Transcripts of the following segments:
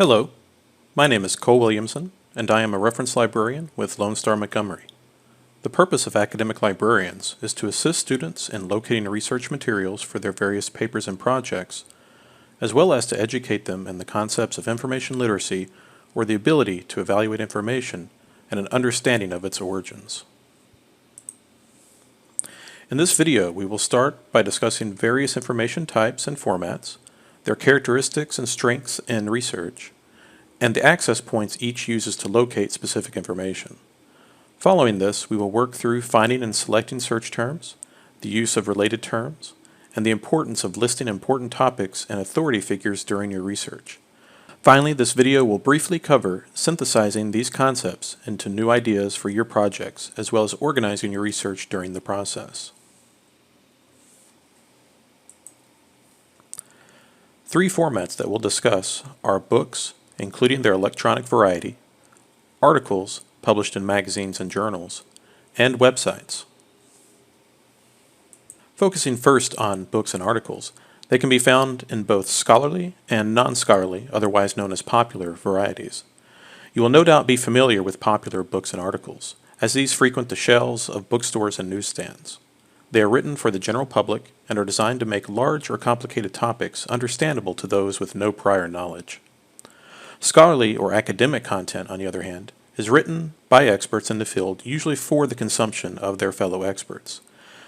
Hello, my name is Cole Williamson, and I am a reference librarian with Lone Star Montgomery. The purpose of academic librarians is to assist students in locating research materials for their various papers and projects, as well as to educate them in the concepts of information literacy or the ability to evaluate information and an understanding of its origins. In this video, we will start by discussing various information types and formats, their characteristics and strengths in research, and the access points each uses to locate specific information. Following this, we will work through finding and selecting search terms, the use of related terms, and the importance of listing important topics and authority figures during your research. Finally, this video will briefly cover synthesizing these concepts into new ideas for your projects, as well as organizing your research during the process. Three formats that we'll discuss are books, including their electronic variety, articles published in magazines and journals, and websites. Focusing first on books and articles, they can be found in both scholarly and non-scholarly, otherwise known as popular, varieties. You will no doubt be familiar with popular books and articles, as these frequent the shelves of bookstores and newsstands. They are written for the general public and are designed to make large or complicated topics understandable to those with no prior knowledge. Scholarly or academic content, on the other hand, is written by experts in the field, usually for the consumption of their fellow experts.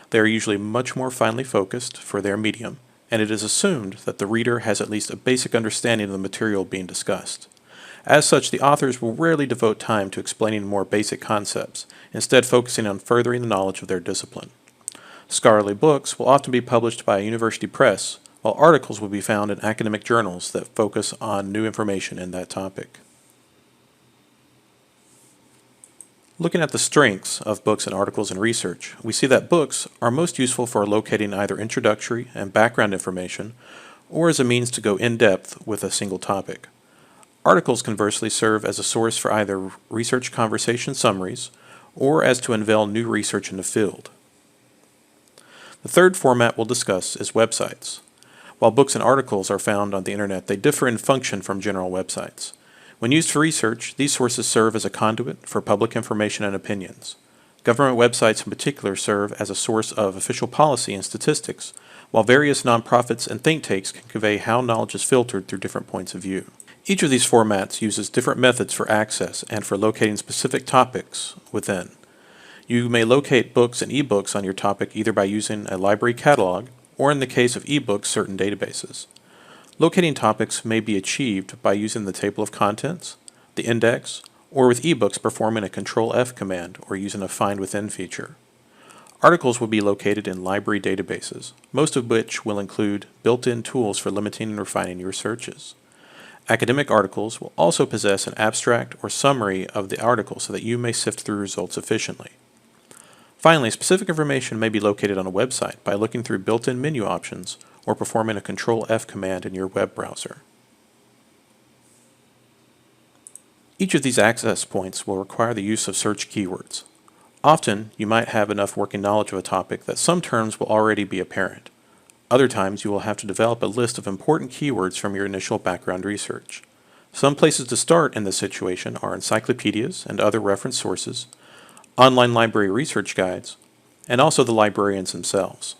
They are usually much more finely focused for their medium, and it is assumed that the reader has at least a basic understanding of the material being discussed. As such, the authors will rarely devote time to explaining more basic concepts, instead focusing on furthering the knowledge of their discipline. Scholarly books will often be published by a university press, while articles will be found in academic journals that focus on new information in that topic. Looking at the strengths of books and articles in research, we see that books are most useful for locating either introductory and background information, or as a means to go in-depth with a single topic. Articles conversely serve as a source for either research conversation summaries, or as to unveil new research in the field. The third format we'll discuss is websites. While books and articles are found on the internet, they differ in function from general websites. When used for research, these sources serve as a conduit for public information and opinions. Government websites in particular serve as a source of official policy and statistics, while various nonprofits and think tanks can convey how knowledge is filtered through different points of view. Each of these formats uses different methods for access and for locating specific topics within. You may locate books and ebooks on your topic either by using a library catalog, or in the case of ebooks, certain databases. Locating topics may be achieved by using the table of contents, the index, or with ebooks performing a Control-F command or using a Find Within feature. Articles will be located in library databases, most of which will include built-in tools for limiting and refining your searches. Academic articles will also possess an abstract or summary of the article so that you may sift through results efficiently. Finally, specific information may be located on a website by looking through built-in menu options or performing a Control-F command in your web browser. Each of these access points will require the use of search keywords. Often, you might have enough working knowledge of a topic that some terms will already be apparent. Other times, you will have to develop a list of important keywords from your initial background research. Some places to start in this situation are encyclopedias and other reference sources, online library research guides, and also the librarians themselves.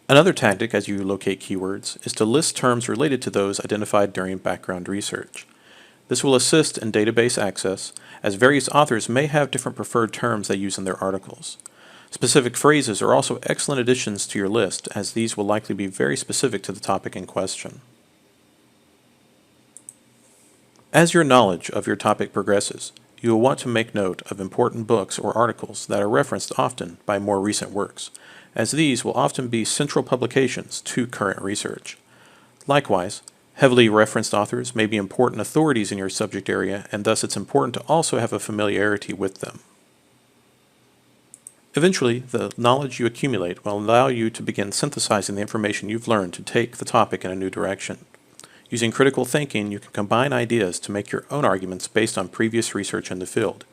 Another tactic as you locate keywords is to list terms related to those identified during background research. This will assist in database access, as various authors may have different preferred terms they use in their articles. Specific phrases are also excellent additions to your list, as these will likely be very specific to the topic in question. As your knowledge of your topic progresses, you will want to make note of important books or articles that are referenced often by more recent works, as these will often be central publications to current research. Likewise, heavily referenced authors may be important authorities in your subject area, and thus it's important to also have a familiarity with them. Eventually, the knowledge you accumulate will allow you to begin synthesizing the information you've learned to take the topic in a new direction. Using critical thinking, you can combine ideas to make your own arguments based on previous research in the field.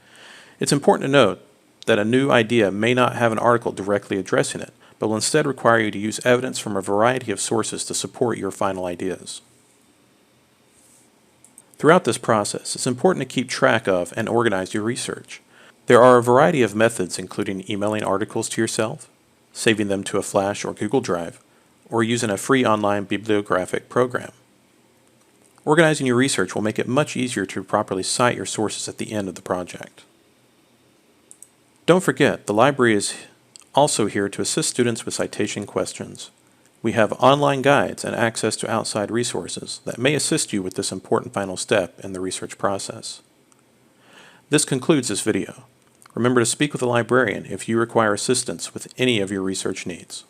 It's important to note that a new idea may not have an article directly addressing it, but will instead require you to use evidence from a variety of sources to support your final ideas. Throughout this process, it's important to keep track of and organize your research. There are a variety of methods, including emailing articles to yourself, saving them to a Flash or Google Drive, or using a free online bibliographic program. Organizing your research will make it much easier to properly cite your sources at the end of the project. Don't forget, the library is also here to assist students with citation questions. We have online guides and access to outside resources that may assist you with this important final step in the research process. This concludes this video. Remember to speak with a librarian if you require assistance with any of your research needs.